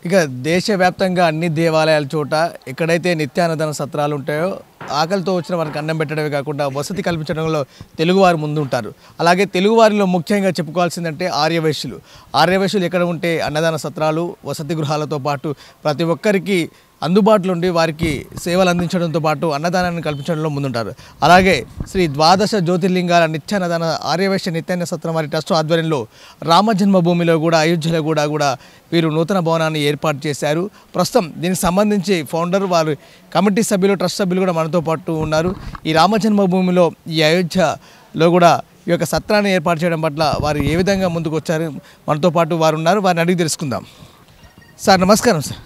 ఇక దేశవ్యాప్తంగా అన్ని దేవాలయాల చోట ఎక్కడైతే నిత్యాన్నదాన సత్రాలు ఉంటాయో ఆకలితో వచ్చిన వారికి అన్నం పెట్టడమే కాకుండా వసతి కల్పించడంలో తెలుగువారు ముందుంటారు. అలాగే తెలుగువారిలో ముఖ్యంగా చెప్పుకోవాల్సిందంటే ఆర్యవైశ్యులు ఎక్కడ ఉంటే అన్నదాన సత్రాలు వసతి గృహాలతో పాటు ప్రతి ఒక్కరికి అందుబాటులో ఉండి వారికి సేవలు అందించడంతో పాటు అన్నదానాన్ని కల్పించడంలో ముందుంటారు. అలాగే శ్రీ ద్వాదశ జ్యోతిర్లింగాల నిత్యాన్నదాన ఆర్యవైశ్య నిత్యాన్న సత్రం వారి ట్రస్ట్ ఆధ్వర్యంలో రామ జన్మభూమిలో కూడా అయోధ్యలో కూడా వీరు నూతన భవనాన్ని ఏర్పాటు చేశారు. ప్రస్తుతం దీనికి సంబంధించి ఫౌండర్ వారు కమిటీ సభ్యులు ట్రస్ట్ సభ్యులు కూడా మనతో పాటు ఉన్నారు. ఈ రామ జన్మభూమిలో ఈ అయోధ్యలో కూడా ఈ యొక్క సత్రాన్ని ఏర్పాటు చేయడం పట్ల వారు ఏ విధంగా ముందుకు వచ్చారు మనతో పాటు వారు ఉన్నారు. వారిని అడిగి తెలుసుకుందాం. సార్ నమస్కారం. సార్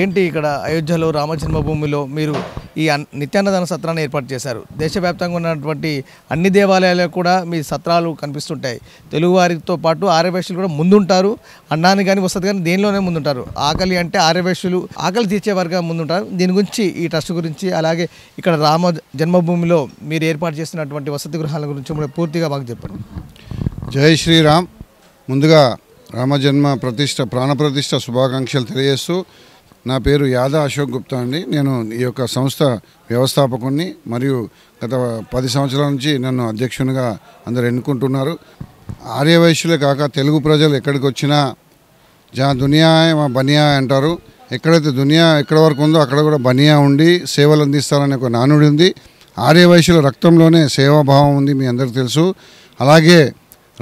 ఏంటి ఇక్కడ అయోధ్యలో రామ జన్మభూమిలో మీరు ఈ నిత్యాన్నదాన సత్రాన్ని ఏర్పాటు చేశారు. దేశవ్యాప్తంగా ఉన్నటువంటి అన్ని దేవాలయాలకు కూడా మీ సత్రాలు కనిపిస్తుంటాయి. తెలుగువారితో పాటు ఆర్యవైశ్యులు కూడా ముందుంటారు. అన్నాన్ని కానీ వసతి కానీ దేనిలోనే ముందుంటారు. ఆకలి అంటే ఆర్యవైశ్యులు ఆకలి తీర్చేవారుగా ముందుంటారు. దీని గురించి ఈ ట్రస్ట్ గురించి అలాగే ఇక్కడ రామ జన్మభూమిలో మీరు ఏర్పాటు చేస్తున్నటువంటి వసతి గృహాల గురించి కూడా పూర్తిగా మాకు చెప్పండి. జై శ్రీరామ్. ముందుగా రామ జన్మ ప్రాణప్రతిష్ఠ శుభాకాంక్షలు తెలియజేస్తూ, నా పేరు యాదా అశోక్ గుప్తా అండి. నేను ఈ యొక్క సంస్థ వ్యవస్థాపకుని మరియు గత 10 సంవత్సరాల నుంచి నన్ను అధ్యక్షునిగా అందరు ఎన్నుకుంటున్నారు. ఆర్యవైశ్యులే కాక తెలుగు ప్రజలు ఎక్కడికి వచ్చినా దునియా బనియా అంటారు. ఎక్కడైతే దునియా ఎక్కడ వరకు ఉందో అక్కడ కూడా బనియా ఉండి సేవలు అందిస్తారనే ఒక నానుడి ఉంది. ఆర్యవైశ్యుల రక్తంలోనే సేవాభావం ఉంది, మీ అందరికీ తెలుసు. అలాగే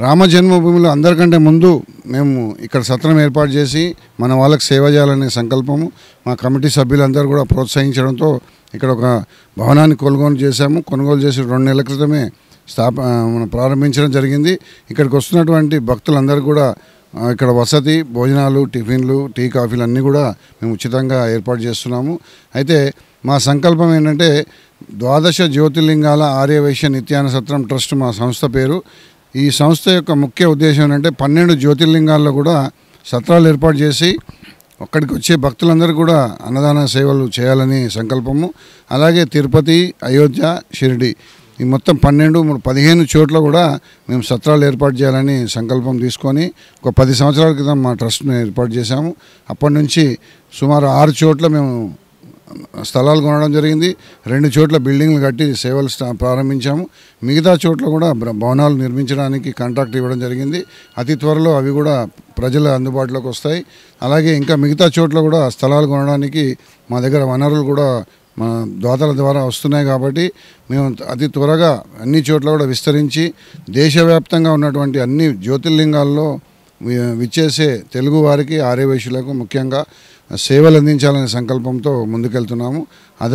రామ జన్మభూమిలో అందరికంటే ముందు మేము ఇక్కడ సత్రం ఏర్పాటు చేసి మన వాళ్ళకి సేవ చేయాలనే సంకల్పము మా కమిటీ సభ్యులందరూ కూడా ప్రోత్సహించడంతో ఇక్కడ ఒక భవనాన్ని కొనుగోలు చేసి 2 నెలల క్రితమే మనం ప్రారంభించడం జరిగింది. ఇక్కడికి వస్తున్నటువంటి భక్తులందరూ కూడా ఇక్కడ వసతి, భోజనాలు, టిఫిన్లు, టీ, కాఫీలు అన్నీ కూడా మేము ఉచితంగా ఏర్పాటు చేస్తున్నాము. అయితే మా సంకల్పం ఏంటంటే ద్వాదశ జ్యోతిర్లింగాల ఆర్యవైశ్య నిత్యాన్న సత్రం ట్రస్ట్ మా సంస్థ పేరు. ఈ సంస్థ యొక్క ముఖ్య ఉద్దేశం ఏంటంటే 12 జ్యోతిర్లింగాల్లో కూడా సత్రాలు ఏర్పాటు చేసి అక్కడికి వచ్చే భక్తులందరూ కూడా అన్నదాన సేవలు చేయాలని సంకల్పము. అలాగే తిరుపతి, అయోధ్య, షిరిడి ఈ మొత్తం 15 చోట్ల కూడా మేము సత్రాలు ఏర్పాటు చేయాలని సంకల్పం తీసుకొని ఒక 10 సంవత్సరాల క్రితం మా ట్రస్ట్ని ఏర్పాటు చేశాము. అప్పటి నుంచి సుమారు 6 చోట్ల మేము స్థలాలు కొనడం జరిగింది. 2 చోట్ల బిల్డింగ్లు కట్టి సేవలు ప్రారంభించాము. మిగతా చోట్ల కూడా భవనాలు నిర్మించడానికి కాంట్రాక్ట్ ఇవ్వడం జరిగింది. అతి త్వరలో అవి కూడా ప్రజల అందుబాటులోకి వస్తాయి. అలాగే ఇంకా మిగతా చోట్ల కూడా స్థలాలు కొనడానికి మా దగ్గర వనరులు కూడా మన దాతల ద్వారా వస్తున్నాయి. కాబట్టి మేము అతి త్వరగా అన్ని చోట్ల కూడా విస్తరించి దేశవ్యాప్తంగా ఉన్నటువంటి అన్ని జ్యోతిర్లింగాల్లో విచ్చేసే తెలుగు వారికి ఆర్యవైశ్యులకు ముఖ్యంగా సేవలు అందించాలనే సంకల్పంతో ముందుకెళ్తున్నాము.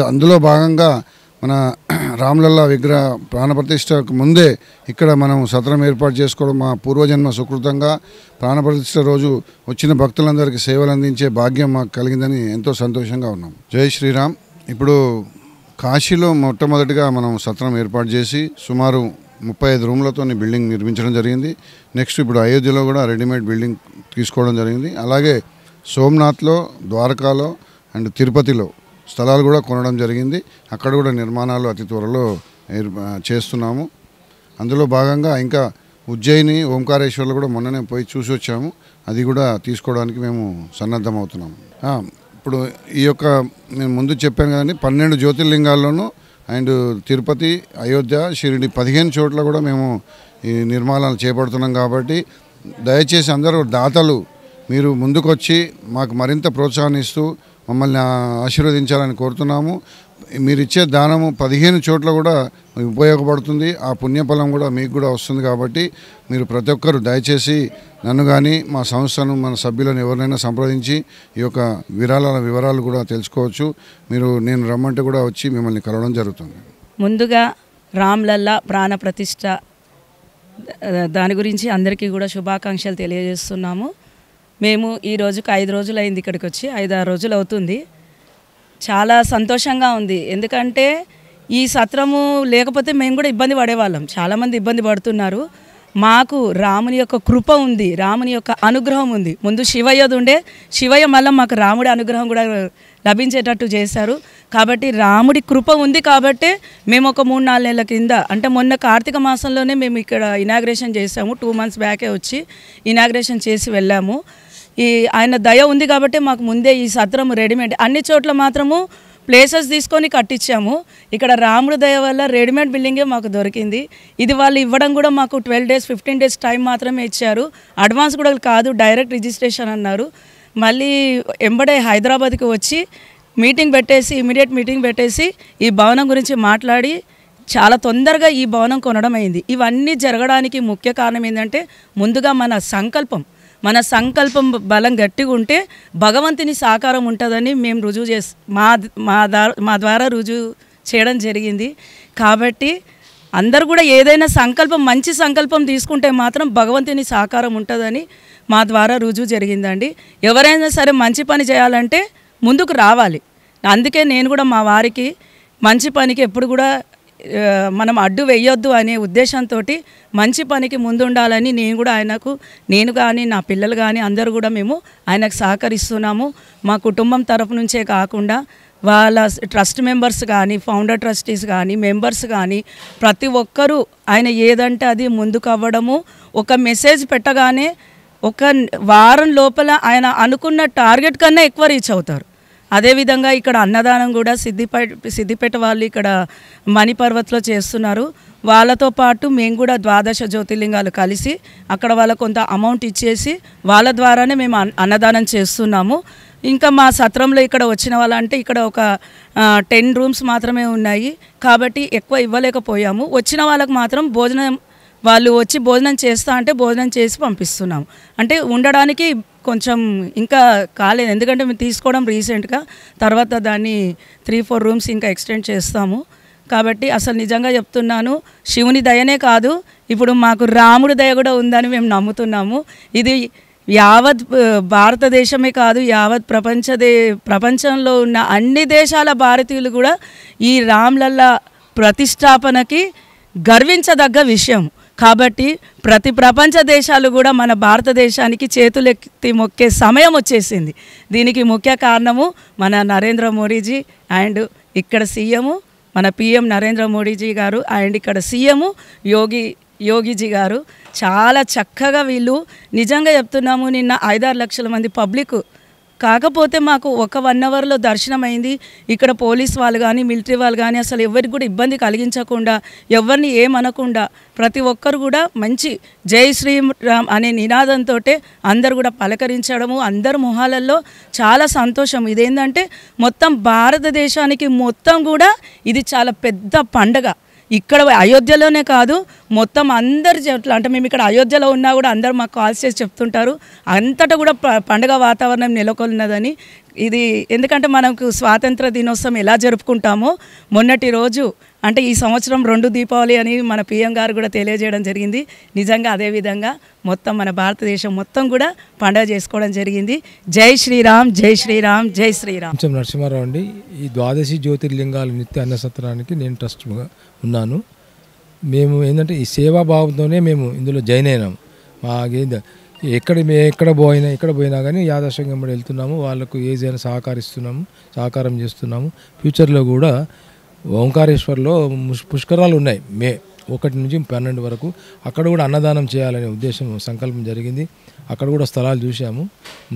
అందులో భాగంగా మన రామలల్లా విగ్రహ ప్రాణప్రతిష్ఠకు ముందే ఇక్కడ మనం సత్రం ఏర్పాటు చేసుకోవడం మా పూర్వజన్మ సుకృతంగా ప్రాణప్రతిష్ఠ రోజు వచ్చిన భక్తులందరికీ సేవలు అందించే భాగ్యం మాకు కలిగిందని ఎంతో సంతోషంగా ఉన్నాం. జై శ్రీరామ్. ఇప్పుడు కాశీలో మొట్టమొదటిగా మనం సత్రం ఏర్పాటు చేసి సుమారు 35 రూమ్లతో బిల్డింగ్ నిర్మించడం జరిగింది. నెక్స్ట్ ఇప్పుడు అయోధ్యలో కూడా రెడీమేడ్ బిల్డింగ్ తీసుకోవడం జరిగింది. అలాగే సోమనాథ్లో, ద్వారకాలో అండ్ తిరుపతిలో స్థలాలు కూడా కొనడం జరిగింది. అక్కడ కూడా నిర్మాణాలు అతి త్వరలో చేస్తున్నాము. అందులో భాగంగా ఇంకా ఉజ్జయిని, ఓంకారేశ్వర్లో కూడా మొన్ననే పోయి చూసి వచ్చాము. అది కూడా తీసుకోవడానికి మేము సన్నద్ధమవుతున్నాము. ఇప్పుడు ఈ యొక్క నేను ముందు చెప్పాను కదండి, 12 జ్యోతిర్లింగాల్లోనూ అండ్ తిరుపతి, అయోధ్య, షిరిడి 15 చోట్ల కూడా మేము ఈ నిర్మాణాలు చేపడుతున్నాం. కాబట్టి దయచేసి అందరూ దాతలు మీరు ముందుకొచ్చి మాకు మరింత ప్రోత్సాహాన్ని ఇస్తూ మమ్మల్ని ఆశీర్వదించాలని కోరుతున్నాము. మీరు ఇచ్చే దానము 15 చోట్ల కూడా ఉపయోగపడుతుంది. ఆ పుణ్యఫలం కూడా మీకు కూడా వస్తుంది. కాబట్టి మీరు ప్రతి ఒక్కరు దయచేసి నన్ను కానీ మా సంస్థను, మన సభ్యులను ఎవరినైనా సంప్రదించి ఈ యొక్క వివరాలు కూడా తెలుసుకోవచ్చు. నేను రమ్మంటే కూడా వచ్చి మిమ్మల్ని కలవడం జరుగుతుంది. ముందుగా రామలల్లా ప్రాణప్రతిష్ఠ దాని గురించి అందరికీ కూడా శుభాకాంక్షలు తెలియజేస్తున్నాము. మేము ఈ రోజుకి 5 రోజులు అయింది, ఇక్కడికి వచ్చి 5-6 రోజులు అవుతుంది. చాలా సంతోషంగా ఉంది. ఎందుకంటే ఈ సత్రము లేకపోతే మేము కూడా ఇబ్బంది పడేవాళ్ళం. చాలామంది ఇబ్బంది పడుతున్నారు. మాకు రాముని యొక్క కృప ఉంది, రాముని యొక్క అనుగ్రహం ఉంది. ముందు శివయ్యది ఉండే, శివయ్య మళ్ళీ మాకు రాముడి అనుగ్రహం కూడా లభించేటట్టు చేశారు. కాబట్టి రాముడి కృప ఉంది. కాబట్టి మేము ఒక 3-4 నెలల కింద, అంటే మొన్న కార్తీక మాసంలోనే మేము ఇక్కడ ఇనాగ్రేషన్ చేసాము. 2 మంత్స్ బ్యాకే వచ్చి ఇనాగ్రేషన్ చేసి వెళ్ళాము. ఈ ఆయన దయ ఉంది కాబట్టి మాకు ముందే ఈ సత్రం రెడీమేడ్ అన్ని చోట్ల మాత్రము ప్లేసెస్ తీసుకొని కట్టించాము. ఇక్కడ రాముడి దయ వల్ల రెడీమేడ్ బిల్డింగే మాకు దొరికింది. ఇది వాళ్ళు ఇవ్వడం కూడా మాకు 12 days 15 days టైం మాత్రమే ఇచ్చారు. అడ్వాన్స్ కూడా కాదు, డైరెక్ట్ రిజిస్ట్రేషన్ అన్నారు. మళ్ళీ ఎంబడే హైదరాబాద్కి వచ్చి ఇమీడియట్ మీటింగ్ పెట్టేసి ఈ భవనం గురించి మాట్లాడి చాలా తొందరగా ఈ భవనం కొనడం అయింది. ఇవన్నీ జరగడానికి ముఖ్య కారణం ఏంటంటే ముందుగా మన సంకల్పం బలం గట్టిగా ఉంటే భగవంతుని సాకారం ఉంటుందని మేము రుజువు చేసి మా ద్వారా రుజువు చేయడం జరిగింది. కాబట్టి అందరు కూడా ఏదైనా మంచి సంకల్పం తీసుకుంటే మాత్రం భగవంతుని సాకారం ఉంటుందని మా ద్వారా రుజువు జరిగిందండి. ఎవరైనా సరే మంచి పని చేయాలంటే ముందుకు రావాలి. అందుకే నేను కూడా మా వారికి మంచి పనికి ఎప్పుడు కూడా మనం అడ్డు వేయొద్దు అనే ఉద్దేశంతో మంచి పనికి ముందుండాలని నేను కానీ నా పిల్లలు కానీ అందరూ కూడా మేము ఆయనకు సహకరిస్తున్నాము. మా కుటుంబం తరపు నుంచే కాకుండా వాళ్ళ ట్రస్ట్ మెంబర్స్ కానీ, ఫౌండర్ ట్రస్టీస్ కానీ, మెంబర్స్ కానీ ప్రతి ఒక్కరూ ఆయన ఏదంటే అది ముందుకు అవ్వడము. ఒక మెసేజ్ పెట్టగానే ఒక వారం లోపల ఆయన అనుకున్న టార్గెట్ కన్నా ఎక్కువ రీచ్ అవుతారు. అదేవిధంగా ఇక్కడ అన్నదానం కూడా సిద్దిపేట వాళ్ళు ఇక్కడ మణిపర్వత్లో చేస్తున్నారు. వాళ్ళతో పాటు మేము కూడా 12 జ్యోతిర్లింగాలు కలిసి అక్కడ వాళ్ళకు కొంత అమౌంట్ ఇచ్చేసి వాళ్ళ ద్వారానే మేము అన్నదానం చేస్తున్నాము. ఇంకా మా సత్రంలో ఇక్కడ వచ్చిన వాళ్ళంటే ఇక్కడ ఒక 10 rooms మాత్రమే ఉన్నాయి కాబట్టి ఎక్కువ ఇవ్వలేకపోయాము. వచ్చిన వాళ్ళకు మాత్రం వాళ్ళు వచ్చి భోజనం చేస్తా అంటే భోజనం చేసి పంపిస్తున్నాము. అంటే ఉండడానికి కొంచెం ఇంకా కాలేదు, ఎందుకంటే మేము తీసుకోవడం రీసెంట్గా, తర్వాత దాన్ని 3-4 rooms ఇంకా ఎక్స్టెండ్ చేస్తాము. కాబట్టి అసలు నిజంగా చెప్తున్నాను, శివుని దయనే కాదు ఇప్పుడు మాకు రాముడి దయ కూడా ఉందని మేము నమ్ముతున్నాము. ఇది యావత్ భారతదేశమే కాదు, యావత్ ప్రపంచంలో ఉన్న అన్ని దేశాల భారతీయులు కూడా ఈ రామ్లల్లా ప్రతిష్టాపనకి గర్వించదగ్గ విషయం. కాబట్టి ప్రతి ప్రపంచ దేశాలు కూడా మన భారతదేశానికి చేతులెత్తి మొక్కే సమయం వచ్చేసింది. దీనికి ముఖ్య కారణము మన నరేంద్ర మోడీజీ అండ్ ఇక్కడ సీఎం మన పిఎం నరేంద్ర మోడీజీ గారు అండ్ ఇక్కడ సీఎం యోగిజీ గారు చాలా చక్కగా వీళ్ళు నిజంగా చెప్తున్నాము. నిన్న 5-6 లక్షల మంది పబ్లిక్, కాకపోతే మాకు ఒక 1 అవర్లో దర్శనం అయింది. ఇక్కడ పోలీస్ వాళ్ళు కానీ మిలిటరీ వాళ్ళు కానీ అసలు ఎవరికి కూడా ఇబ్బంది కలిగించకుండా, ఎవరిని ఏమనకుండా ప్రతి ఒక్కరు కూడా మంచి జై శ్రీరామ్ అనే నినాదంతో అందరు కూడా పలకరించడము, అందరు మొహాలలో చాలా సంతోషం. ఇదేంటంటే మొత్తం భారతదేశానికి మొత్తం కూడా ఇది చాలా పెద్ద పండగ. ఇక్కడ అయోధ్యలోనే కాదు, మొత్తం అందరు అంటే మేము ఇక్కడ అయోధ్యలో ఉన్నా కూడా అందరు మాకు కాల్స్ చేసి చెప్తుంటారు అంతటా కూడా పండుగ వాతావరణం నెలకొన్నదని. ఇది ఎందుకంటే మనకు స్వాతంత్ర దినోత్సవం ఎలా జరుపుకుంటామో మొన్నటి రోజు అంటే ఈ సంవత్సరం 2 దీపావళి అని మన పిఎం గారు కూడా తెలియజేయడం జరిగింది. నిజంగా అదేవిధంగా మొత్తం మన భారతదేశం మొత్తం కూడా పండుగ చేసుకోవడం జరిగింది. జై శ్రీరామ్, జై శ్రీరామ్, జై శ్రీరామ్. నరసింహారావు అండి. ఈ 12 జ్యోతిర్లింగాల నిత్య అన్న సత్రానికి నేను ట్రస్ట్గా ఉన్నాను. మేము ఏంటంటే ఈ సేవాభావంతోనే మేము ఇందులో జాయిన్ అయినాము. మాకేంద ఎక్కడ పోయినా కానీ యాదృచ్ఛికంగా వెళ్తున్నాము, వాళ్ళకు ఏదైనా సహకారం చేస్తున్నాము. ఫ్యూచర్లో కూడా ఓంకారేశ్వర్లో పుష్కరాలు ఉన్నాయి, మే 1 నుంచి 12 వరకు. అక్కడ కూడా అన్నదానం చేయాలనే సంకల్పం జరిగింది. అక్కడ కూడా స్థలాలు చూసాము.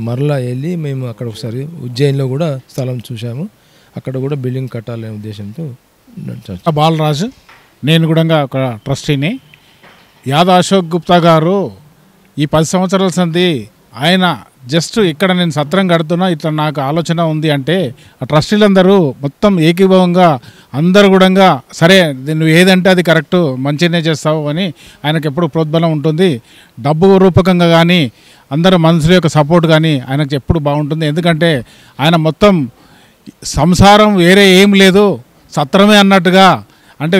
మరలా వెళ్ళి మేము అక్కడ ఒకసారి ఉజ్జయిన్లో కూడా స్థలం చూసాము. అక్కడ కూడా బిల్డింగ్ కట్టాలనే ఉద్దేశంతో. బాలరాజు, నేను కూడా ఒక ట్రస్టీని. యాద అశోక్ గుప్తా గారు ఈ 10 సంవత్సరాల సంది ఆయన జస్ట్ ఇక్కడ నేను సత్రం కడుతున్నా, ఇట్లా నాకు ఆలోచన ఉంది అంటే ఆ ట్రస్టీలందరూ మొత్తం ఏకీభవంగా అందరు కూడా సరే నువ్వు ఏదంటే అది కరెక్టు, మంచిగానే చేస్తావు అని ఆయనకు ఎప్పుడు ప్రోద్బలం ఉంటుంది. డబ్బు రూపకంగా కానీ అందరు మనుషుల యొక్క సపోర్ట్ కానీ ఆయనకు ఎప్పుడు బాగుంటుంది. ఎందుకంటే ఆయన మొత్తం సంసారం వేరే ఏం లేదు, సత్రమే అన్నట్టుగా, అంటే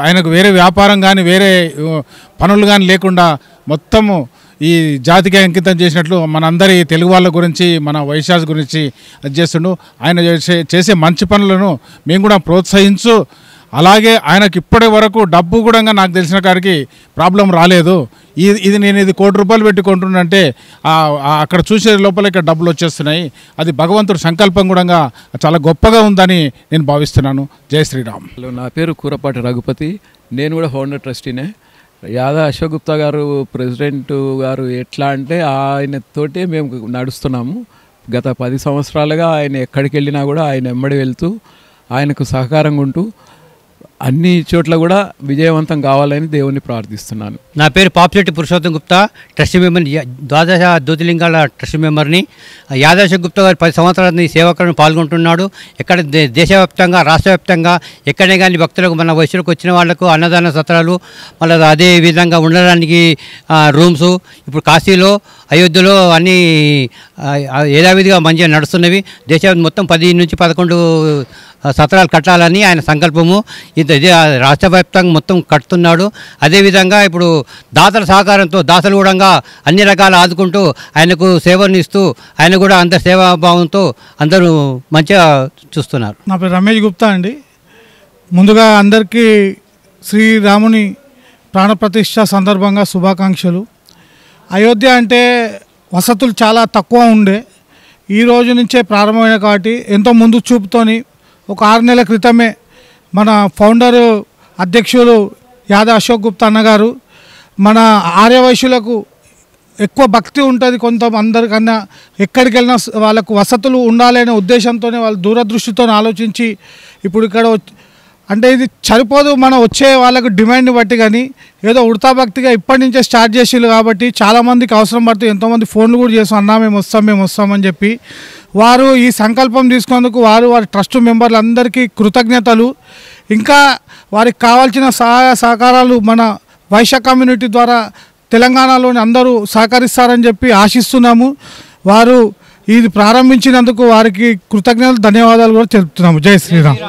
ఆయనకు వేరే వ్యాపారం కానీ వేరే పనులు కానీ లేకుండా మొత్తము ఈ జాతికి అంకితం చేసినట్లు మనందరి తెలుగు వాళ్ళ గురించి, మన వైశాఖ గురించి అది చేస్తుండు. ఆయన చేసే మంచి పనులను మేము కూడా ప్రోత్సహించు. అలాగే ఆయనకి ఇప్పటి వరకు డబ్బు కూడా నాకు తెలిసిన కాడికి ప్రాబ్లం రాలేదు. నేను ఇది ₹1,00,00,000 పెట్టి కొంటున్నంటే అక్కడ చూసే లోపల ఇక్కడ డబ్బులు వచ్చేస్తున్నాయి. అది భగవంతుడి సంకల్పం కూడా చాలా గొప్పగా ఉందని నేను భావిస్తున్నాను. జై శ్రీరామ్. నా పేరు కూరపాటి రఘుపతి, నేను కూడా ఫౌండర్ ట్రస్టీనే. యాదా అశోక్ గుప్తా గారు ప్రెసిడెంట్ గారు ఎట్లా అంటే ఆయనతోటే మేము నడుస్తున్నాము. గత 10 సంవత్సరాలుగా ఆయన ఎక్కడికి వెళ్ళినా కూడా ఆయన వెంబడి వెళ్తూ ఆయనకు సహకారంగా ఉంటూ అన్ని చోట్ల కూడా విజయవంతం కావాలని దేవుణ్ణి ప్రార్థిస్తున్నాను. నా పేరు పాపిశెట్టి పురుషోత్తం గుప్తా, ట్రస్ట్ మెంబర్, ద్వాదశ జ్యోతిర్లింగాల ట్రస్ట్ మెంబర్ని. యాదా అశోక్ గుప్తా గారు 10 సంవత్సరాల ఈ సేవకులను పాల్గొంటున్నాడు. ఎక్కడ దేశవ్యాప్తంగా రాష్ట్ర వ్యాప్తంగా ఎక్కడనే కానీ భక్తులకు మన వయసులకు వచ్చిన వాళ్లకు అన్నదాన సత్రాలు, మళ్ళీ అదే విధంగా ఉండడానికి రూమ్స్, ఇప్పుడు కాశీలో అయోధ్యలో అన్నీ యథావిధిగా మంచిగా నడుస్తున్నవి. దేశం మొత్తం 10 నుంచి 11 సత్రాలు కట్టాలని ఆయన సంకల్పము. ఇదే రాష్ట్ర వ్యాప్తంగా మొత్తం కట్టుతున్నాడు. అదేవిధంగా ఇప్పుడు దాతల సహకారంతో దాతలు కూడా అన్ని రకాల ఆదుకుంటూ ఆయనకు సేవను ఇస్తూ ఆయన కూడా అంత సేవాభావంతో అందరూ మంచిగా చూస్తున్నారు. నా పేరు రమేష్ గుప్తా అండి. ముందుగా అందరికీ శ్రీరాముని ప్రాణప్రతిష్ఠ సందర్భంగా శుభాకాంక్షలు. అయోధ్య అంటే వసతులు చాలా తక్కువ ఉండే, ఈ రోజు నుంచే ప్రారంభమైన కాబట్టి ఎంతో ముందు చూపుతోని ఒక 6 నెలల క్రితమే మన ఫౌండరు అధ్యక్షులు యాదా అశోక్ గుప్తా అన్నగారు మన ఆర్యవైశ్యులకు ఎక్కువ భక్తి ఉంటుంది అందరికన్నా, ఎక్కడికి వెళ్ళినా వాళ్ళకు వసతులు ఉండాలనే ఉద్దేశంతోనే వాళ్ళు దూరదృష్టితో ఆలోచించి ఇప్పుడు ఇక్కడ అంటే ఇది సరిపోదు మన వచ్చే వాళ్ళకు డిమాండ్ని బట్టి, కానీ ఏదో ఉడతా భక్తిగా ఇప్పటి నుంచే స్టార్ట్ చేసిళ్ళు కాబట్టి చాలామందికి అవసరం పడుతుంది. ఎంతోమంది ఫోన్లు కూడా చేసాం, అన్నా మేము వస్తామని చెప్పి. వారు ఈ సంకల్పం తీసుకున్నందుకు వారి ట్రస్ట్ మెంబర్లు అందరికీ కృతజ్ఞతలు. ఇంకా వారికి కావాల్సిన సహాయ సహకారాలు మన వైశ్య కమ్యూనిటీ ద్వారా తెలంగాణలోని అందరూ సహకరిస్తారని చెప్పి ఆశిస్తున్నాము. వారు ఇది ప్రారంభించినందుకు వారికి కృతజ్ఞతలు, ధన్యవాదాలు కూడా తెలుపుతున్నాము. జై శ్రీరామ్.